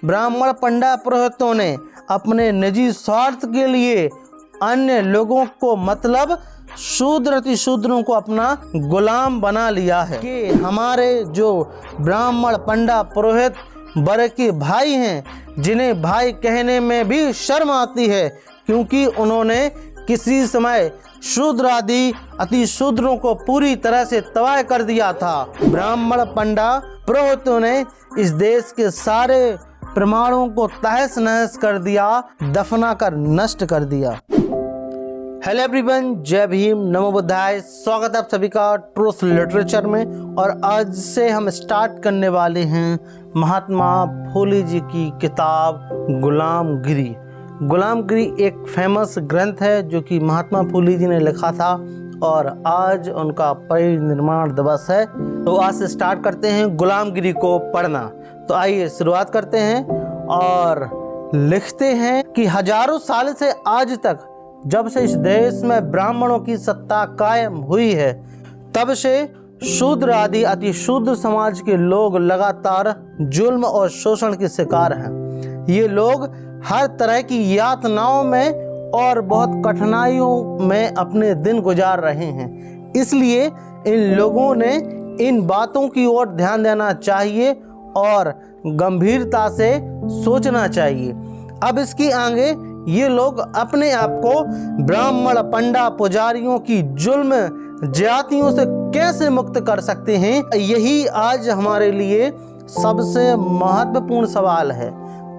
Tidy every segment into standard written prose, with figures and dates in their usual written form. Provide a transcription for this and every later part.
ब्राह्मण पंडा पुरोहितों ने अपने निजी स्वार्थ के लिए अन्य लोगों को मतलब शूद्र अति शूद्रों को अपना गुलाम बना लिया है कि हमारे जो ब्राह्मण पंडा पुरोहित वर के भाई हैं, जिन्हें भाई कहने में भी शर्म आती है क्योंकि उन्होंने किसी समय शूद्र आदि अति शूद्रों को पूरी तरह से तबाह कर दिया था। ब्राह्मण पंडा पुरोहितों ने इस देश के सारे प्रमाणों को तहस नहस कर दिया, दफना कर नष्ट कर दिया। हेलो एवरीवन, जय भीम, नमो बुद्धाय। स्वागत है आप सभी का ट्रूथ लिटरेचर में। और आज से हम स्टार्ट करने वाले हैं महात्मा फूले जी की किताब गुलामगिरी। गुलामगिरी एक फेमस ग्रंथ है जो कि महात्मा फूले जी ने लिखा था और आज उनका परिनिर्वाण दिवस है। तो आज से स्टार्ट करते हैं गुलामगिरी को पढ़ना। तो आइए शुरुआत करते हैं और लिखते हैं कि हजारों साल से आज तक जब से इस देश में ब्राह्मणों की सत्ता कायम हुई है, तब से शूद्र आदि अति शूद्र समाज के लोग लगातार जुल्म और शोषण के शिकार हैं। ये लोग हर तरह की यातनाओं में और बहुत कठिनाइयों में अपने दिन गुजार रहे हैं। इसलिए इन लोगों ने इन बातों की ओर ध्यान देना चाहिए और गंभीरता से सोचना चाहिए। अब इसके आगे ये लोग अपने आप को ब्राह्मण पंडा पुजारियों की जुल्म जातियों से कैसे मुक्त कर सकते हैं, यही आज हमारे लिए सबसे महत्वपूर्ण सवाल है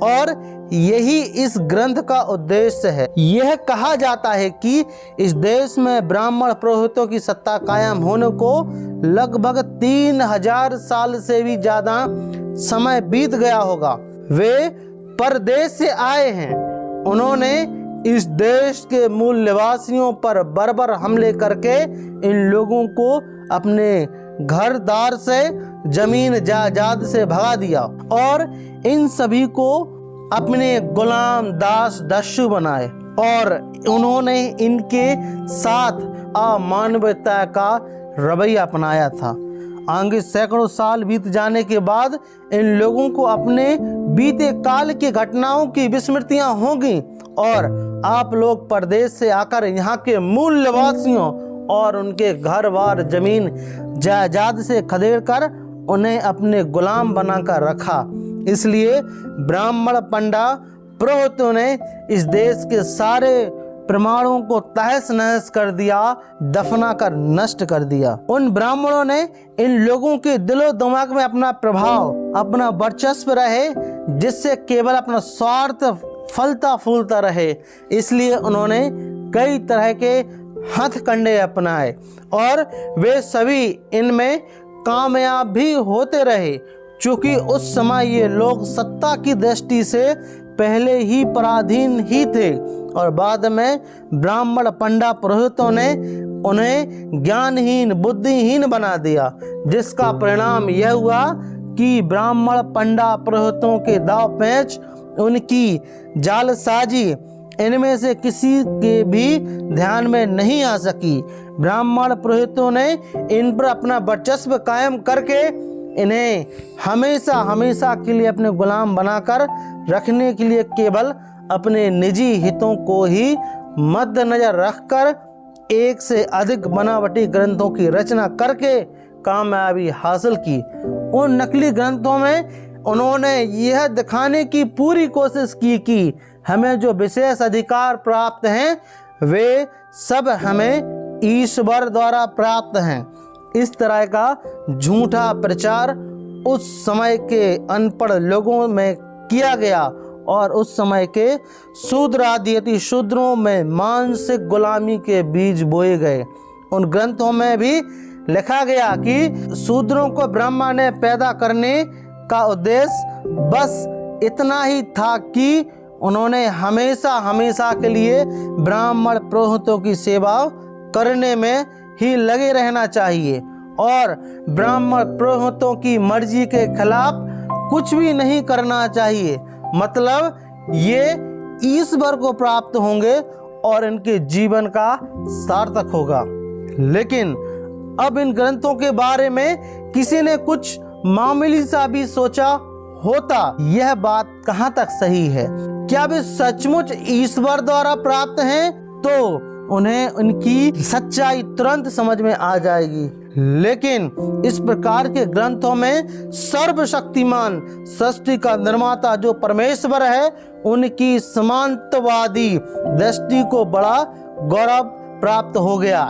और यही इस ग्रंथ का उद्देश्य है। यह कहा जाता है कि इस देश में ब्राह्मण पुरोहितों की सत्ता कायम होने को लगभग 3000 साल से भी ज्यादा समय बीत गया होगा। वे परदेश से आए हैं। उन्होंने इस देश के मूल निवासियों पर बर्बर हमले करके इन लोगों को अपने घर दार से, जमीन जायदाद से भगा दिया और इन सभी को अपने गुलाम दास दस्यु बनाए और उन्होंने इनके साथ अमानवीयता का रवैया अपनाया था। आगे सैकड़ों साल बीत जाने के बाद इन लोगों को अपने बीते काल की घटनाओं की विस्मृतियां होंगी और आप लोग परदेश से आकर यहाँ के मूल निवासियों और उनके घर बार जमीन जायदाद से खदेड़ कर उन्हें अपने गुलाम बनाकर रखा। इसलिए ब्राह्मण पंडा पुरोहितों ने इस देश के सारे प्रमाणों को तहस नहस कर दिया, दफना कर नष्ट कर दिया। उन ब्राह्मणों ने इन लोगों के दिलो दिमाग में अपना प्रभाव, अपना वर्चस्व रहे, जिससे केवल अपना स्वार्थ फलता फूलता रहे। इसलिए उन्होंने कई तरह के हथकंडे अपनाए और वे सभी इनमें कामयाब भी होते रहे। चूंकि उस समय ये लोग सत्ता की दृष्टि से पहले ही पराधीन ही थे और बाद में ब्राह्मण पंडा पुरोहितों ने उन्हें ज्ञानहीन बुद्धिहीन बना दिया, जिसका परिणाम यह हुआ कि ब्राह्मण पंडा पुरोहितों के दाव पेच, उनकी जालसाजी इनमें से किसी के भी ध्यान में नहीं आ सकी। ब्राह्मण पुरोहितों ने इन पर अपना वर्चस्व कायम करके इन्हें हमेशा हमेशा के लिए अपने गुलाम बनाकर रखने के लिए केवल अपने निजी हितों को ही मद्देनजर रखकर एक से अधिक बनावटी ग्रंथों की रचना करके कामयाबी हासिल की। उन नकली ग्रंथों में उन्होंने यह दिखाने की पूरी कोशिश की कि हमें जो विशेष अधिकार प्राप्त हैं वे सब हमें ईश्वर द्वारा प्राप्त हैं। इस तरह का झूठा प्रचार उस समय के अनपढ़ लोगों में किया गया और उस समय के शूद्र आदि अति शूद्रों में मानसिक गुलामी के बीज बोए गए। उन ग्रंथों में भी लिखा गया कि शूद्रों को ब्रह्मा ने पैदा करने का उद्देश्य बस इतना ही था कि उन्होंने हमेशा हमेशा के लिए ब्राह्मण पुरोहितों की सेवा करने में ही लगे रहना चाहिए और ब्राह्मण पुरोहितों की मर्जी के खिलाफ कुछ भी नहीं करना चाहिए। मतलब ये ईश्वर को प्राप्त होंगे और इनके जीवन का सार्थक होगा। लेकिन अब इन ग्रंथों के बारे में किसी ने कुछ मामूली सा भी सोचा होता, यह बात कहाँ तक सही है? क्या वे सचमुच ईश्वर द्वारा प्राप्त हैं? तो उन्हें उनकी सच्चाई तुरंत समझ में आ जाएगी। लेकिन इस प्रकार के ग्रंथों में सर्वशक्तिमान सृष्टि का निर्माता जो परमेश्वर है, उनकी समांतवादी दृष्टि को बड़ा गौरव प्राप्त हो गया।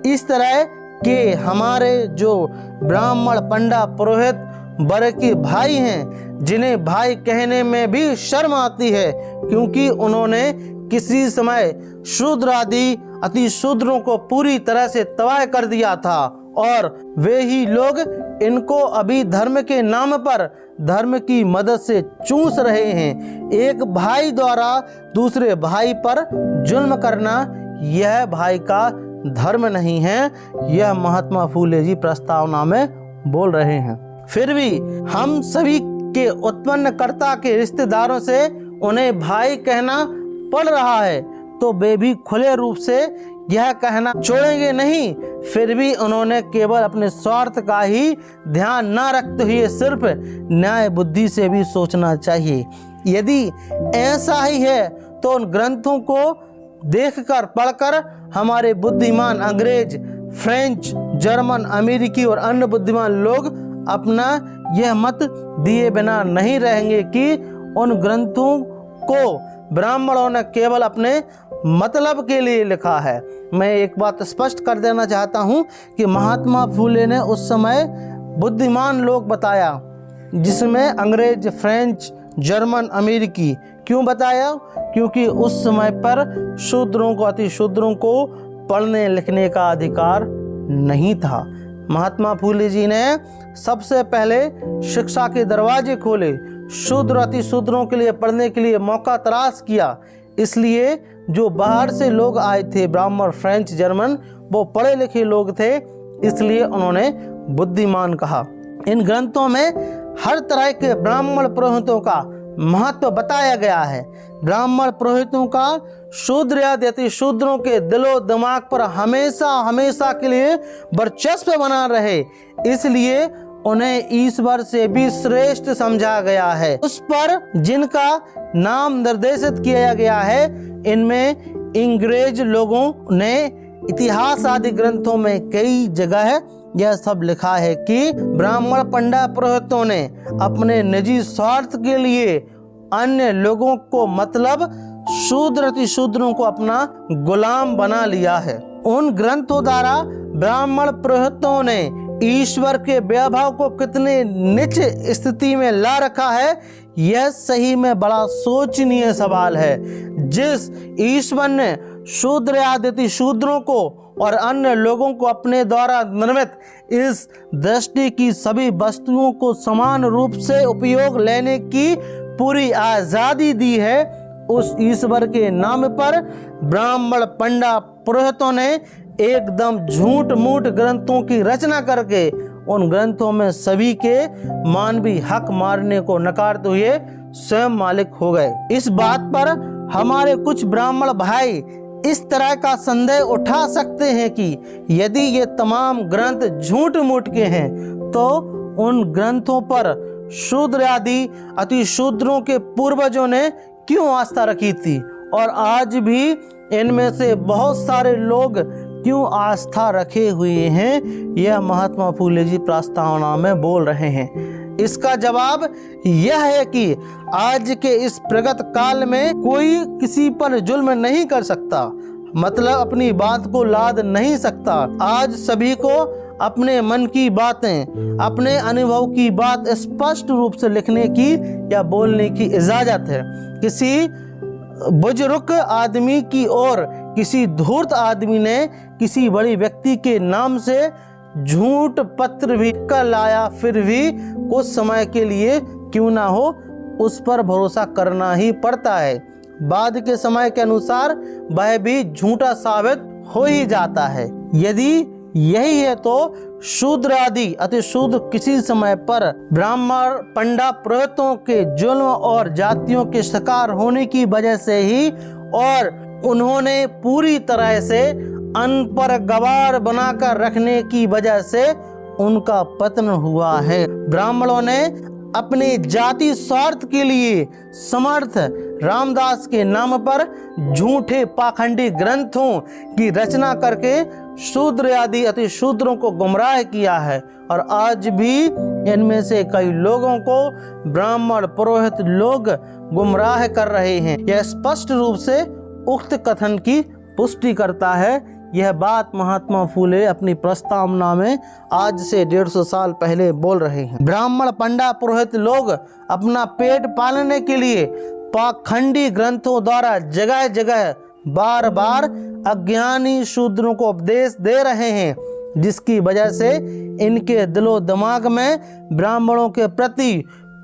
इस तरह के हमारे जो ब्राह्मण, पंडा, पुरोहित वर्ग के भाई हैं, जिन्हें भाई कहने में भी शर्म आती है, क्योंकि उन्होंने किसी समय शूद्र आदि अति शूद्रों को पूरी तरह से तबाह कर दिया था, और वे ही लोग इनको अभी धर्म के नाम पर धर्म की मदद से चूस रहे हैं। एक भाई द्वारा दूसरे भाई पर जुल्म करना यह भाई का धर्म नहीं है, यह महात्मा फूले जी प्रस्तावना में बोल रहे हैं। फिर भी हम सभी के उत्पन्नकर्ता के रिश्तेदारों से उन्हें भाई कहना पड़ रहा है, तो वे भी खुले रूप से यह कहना छोड़ेंगे नहीं। फिर भी उन्होंने केवल अपने स्वार्थ का ही ध्यान न रखते हुए सिर्फ न्याय बुद्धि से भी सोचना चाहिए। यदि ऐसा ही है तो उन ग्रंथों को देखकर, पढ़कर हमारे बुद्धिमान अंग्रेज, फ्रेंच, जर्मन, अमेरिकी और अन्य बुद्धिमान लोग अपना यह मत दिए बिना नहीं रहेंगे कि उन ग्रंथों को ब्राह्मणों ने केवल अपने मतलब के लिए लिखा है। मैं एक बात स्पष्ट कर देना चाहता हूँ कि महात्मा फूले ने उस समय बुद्धिमान लोग बताया, जिसमें अंग्रेज, फ्रेंच, जर्मन, अमेरिकी। क्यों बताया? क्योंकि उस समय पर शूद्रों को, अति शूद्रों को पढ़ने लिखने का अधिकार नहीं था। महात्मा फूले जी ने सबसे पहले शिक्षा के दरवाजे खोले, शूद्र अति शूद्रों के लिए पढ़ने के लिए मौका तलाश किया। इसलिए जो बाहर से लोग आए थे, ब्राह्मण, फ्रेंच, जर्मन, वो पढ़े लिखे लोग थे, इसलिए उन्होंने बुद्धिमान कहा। इन ग्रंथों में हर तरह के ब्राह्मण पुरोहितों का महत्व बताया गया है। ब्राह्मण पुरोहितों का शूद्र आदि अति शूद्रों के दिलो दिमाग पर हमेशा हमेशा के लिए वर्चस्व बना रहे, इसलिए उन्हें ईश्वर से भी श्रेष्ठ समझा गया है। उस पर जिनका नाम निर्देशित किया गया है, इनमें अंग्रेज लोगों ने इतिहास आदि ग्रंथों में कई जगह यह सब लिखा है कि ब्राह्मण, पंडा, पुरोहितों ने अपने निजी स्वार्थ के लिए अन्य लोगों को, मतलब शूद्र अति शूद्रों को अपना गुलाम बना लिया है। उन ग्रंथों द्वारा ब्राह्मण पुरोहितों ने ईश्वर के वैभव को कितने नीच स्थिति में ला रखा है, यह सही में बड़ा सोचनीय सवाल है। जिस ईश्वर ने शूद्र आदि शूद्रों को और अन्य लोगों को अपने द्वारा निर्मित इस दृष्टि की सभी वस्तुओं को समान रूप से उपयोग लेने की पूरी आज़ादी दी है, उस ईश्वर के नाम पर ब्राह्मण, पंडा, पुरोहितों ने एकदम झूठ मूठ ग्रंथों की रचना करके उन ग्रंथों में सभी के मानवीय हक मारने को नकारते हुए स्वयं मालिक हो गए। इस बात पर हमारे कुछ ब्राह्मण भाई इस तरह का संदेह उठा सकते हैं कि यदि ये तमाम ग्रंथ झूठ मूठ के हैं, तो उन ग्रंथों पर शूद्र आदि अति शूद्रों के पूर्वजों ने क्यों आस्था रखी थी, और आज भी इनमें से बहुत सारे लोग क्यों आस्था रखे हुए हैं, यह महात्मा फूले जी प्रस्तावना में बोल रहे हैं। इसका जवाब यह है कि आज के इस प्रगत काल में कोई किसी पर जुल्म नहीं कर सकता, मतलब अपनी बात को लाद नहीं सकता। आज सभी को अपने मन की बातें, अपने अनुभव की बात स्पष्ट रूप से लिखने की या बोलने की इजाजत है। किसी बुजुर्ग आदमी की और किसी धूर्त आदमी ने किसी बड़ी व्यक्ति के नाम से झूठ पत्र भी कर लाया, फिर भी कुछ समय के लिए क्यों ना हो उस पर भरोसा करना ही पड़ता है। बाद के समय के अनुसार वह भी झूठा साबित हो ही जाता है। यदि यही है तो शूद्र आदि अति शूद्र किसी समय पर ब्राह्मण, पंडा, पुरोहितों के जुल्म और जातियों के शिकार होने की वजह से ही, और उन्होंने पूरी तरह से अनपढ़ गवार बनाकर रखने की वजह से उनका पतन हुआ है। ब्राह्मणों ने अपने जाति स्वार्थ के लिए समर्थ रामदास के नाम पर झूठे पाखंडी ग्रंथों की रचना करके शूद्र आदि अति शूद्रों को गुमराह किया है और आज भी इनमें से कई लोगों को ब्राह्मण पुरोहित लोग गुमराह कर रहे हैं। यह स्पष्ट रूप से उक्त कथन की पुष्टि करता है। यह बात महात्मा फूले अपनी प्रस्तावना में आज से 150 साल पहले बोल रहे हैं। ब्राह्मण पंडा पुरोहित लोग अपना पेट पालने के लिए पाखंडी ग्रंथों द्वारा जगह जगह बार बार अज्ञानी शूद्रों को उपदेश दे रहे हैं, जिसकी वजह से इनके दिलो दिमाग में ब्राह्मणों के प्रति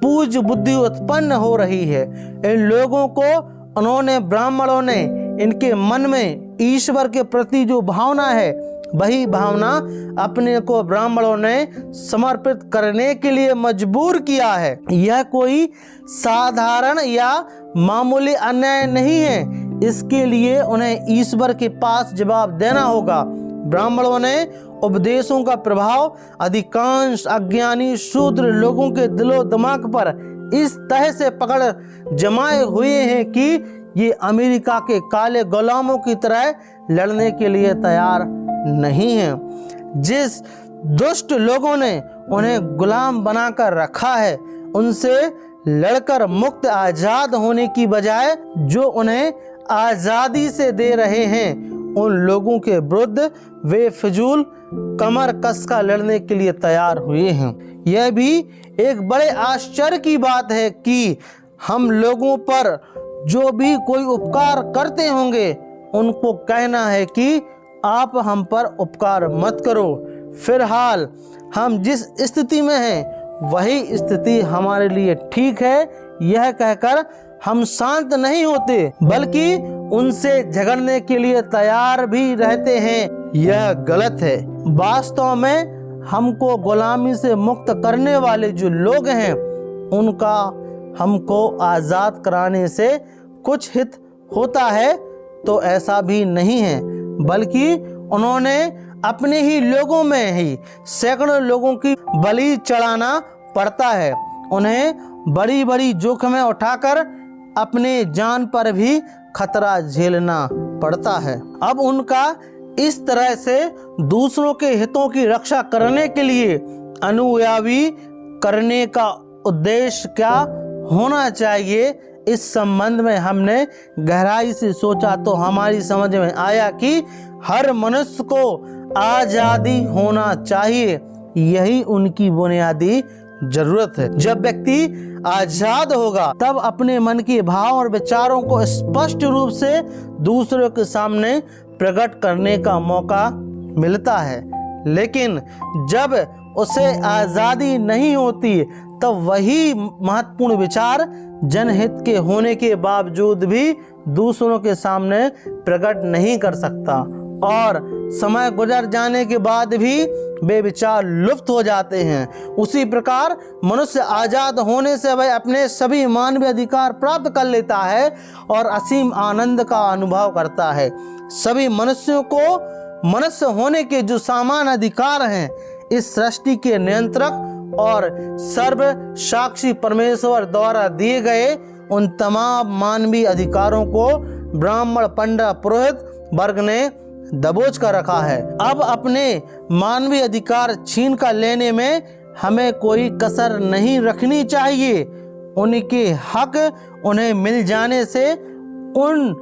पूज्य बुद्धि उत्पन्न हो रही है। इन लोगों को उन्होंने ब्राह्मणों ने इनके मन में ईश्वर के प्रति जो भावना है वही भावना अपने को ब्राह्मणों ने समर्पित करने के लिए मजबूर किया है। यह कोई साधारण या मामूली अन्याय नहीं है, इसके लिए उन्हें ईश्वर के पास जवाब देना होगा। ब्राह्मणों ने उपदेशों का प्रभाव अधिकांश अज्ञानी शूद्र लोगों के दिलो दिमाग पर इस तरह से पकड़ जमाए हुए हैं कि ये अमेरिका के काले गुलामों की तरह लड़ने के लिए तैयार नहीं हैं। जिस दुष्ट लोगों ने उन्हें गुलाम बनाकर रखा है, उनसे लड़कर मुक्त आजाद होने की बजाय जो उन्हें आज़ादी से दे रहे हैं, उन लोगों के विरुद्ध वे फिजूल कमर कसकर लड़ने के लिए तैयार हुए हैं। यह भी एक बड़े आश्चर्य की बात है कि हम लोगों पर जो भी कोई उपकार करते होंगे उनको कहना है कि आप हम पर उपकार मत करो। फिलहाल हम जिस स्थिति में हैं वही स्थिति हमारे लिए ठीक है, यह कहकर हम शांत नहीं होते बल्कि उनसे झगड़ने के लिए तैयार भी रहते हैं। यह गलत है। वास्तव में हमको गुलामी से मुक्त करने वाले जो लोग हैं उनका हमको आज़ाद कराने से कुछ हित होता है, तो ऐसा भी नहीं है, बल्कि उन्होंने अपने ही लोगों में ही सैकड़ों लोगों की बलि चढ़ाना पड़ता है। उन्हें बड़ी बड़ी जोखिमें उठाकर अपने जान पर भी खतरा झेलना पड़ता है। अब उनका इस तरह से दूसरों के हितों की रक्षा करने के लिए अनुयायी करने का उद्देश्य क्या होना चाहिए, इस संबंध में हमने गहराई से सोचा तो हमारी समझ में आया कि हर मनुष्य को आज़ादी होना चाहिए। यही उनकी बुनियादी जरूरत है। जब व्यक्ति आजाद होगा तब अपने मन के भाव और विचारों को स्पष्ट रूप से दूसरों के सामने प्रकट करने का मौका मिलता है, लेकिन जब उसे आज़ादी नहीं होती तब वही महत्वपूर्ण विचार जनहित के होने के बावजूद भी दूसरों के सामने प्रकट नहीं कर सकता और समय गुजर जाने के बाद भी वे विचार लुप्त हो जाते हैं। उसी प्रकार मनुष्य आज़ाद होने से वह अपने सभी मानवीय अधिकार प्राप्त कर लेता है और असीम आनंद का अनुभव करता है। सभी मनुष्यों को मनुष्य होने के जो समान अधिकार हैं, इस सृष्टि के नियंत्रक और सर्व साक्षी परमेश्वर द्वारा दिए गए उन तमाम मानवीय अधिकारों को ब्राह्मण पंडा पुरोहित वर्ग ने दबोच कर रखा है। अब अपने मानवीय अधिकार छीन कर लेने में हमें कोई कसर नहीं रखनी चाहिए। उनके हक उन्हें मिल जाने से उन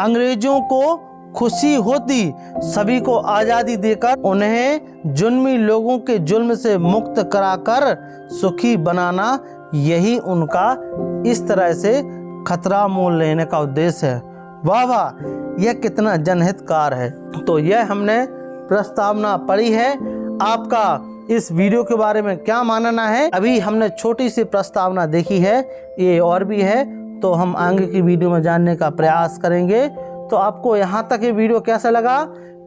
अंग्रेजों को खुशी होती। सभी को आज़ादी देकर उन्हें जुल्मी लोगों के जुल्म से मुक्त कराकर सुखी बनाना, यही उनका इस तरह से खतरा मोल लेने का उद्देश्य है। वाह वाह, यह कितना जनहितकार है। तो यह हमने प्रस्तावना पढ़ी है। आपका इस वीडियो के बारे में क्या मानना है? अभी हमने छोटी सी प्रस्तावना देखी है, ये और भी है, तो हम आगे की वीडियो में जानने का प्रयास करेंगे। तो आपको यहाँ तक ये वीडियो कैसा लगा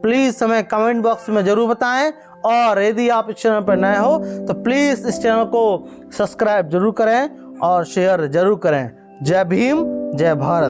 प्लीज़ हमें कमेंट बॉक्स में ज़रूर बताएं, और यदि आप इस चैनल पर नए हो तो प्लीज़ इस चैनल को सब्सक्राइब जरूर करें और शेयर जरूर करें। जय भीम, जय भारत।